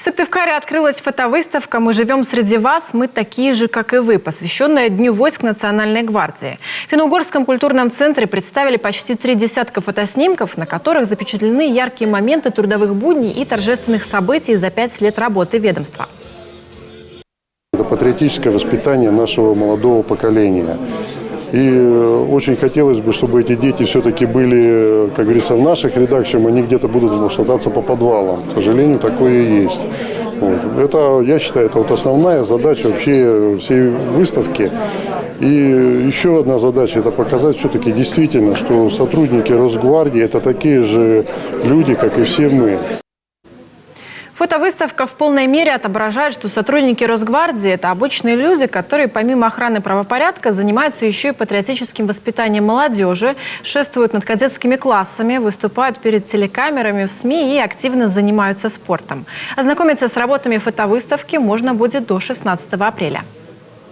В Сыктывкаре открылась фотовыставка «Мы живем среди вас, мы такие же, как и вы», посвященная Дню войск Национальной гвардии. В Финно-Угорском культурном центре представили почти 3 десятка фотоснимков, на которых запечатлены яркие моменты трудовых будней и торжественных событий за 5 лет работы ведомства. Это патриотическое воспитание нашего молодого поколения. И очень хотелось бы, чтобы эти дети все-таки были, как говорится, в наших рядах, чем они где-то будут шататься по подвалам. К сожалению, такое и есть. Вот. Это, я считаю, это вот основная задача вообще всей выставки. И еще одна задача – это показать все-таки действительно, что сотрудники Росгвардии – это такие же люди, как и все мы. Фотовыставка в полной мере отображает, что сотрудники Росгвардии – это обычные люди, которые помимо охраны правопорядка занимаются еще и патриотическим воспитанием молодежи, шествуют над кадетскими классами, выступают перед телекамерами в СМИ и активно занимаются спортом. Ознакомиться с работами фотовыставки можно будет до 16 апреля.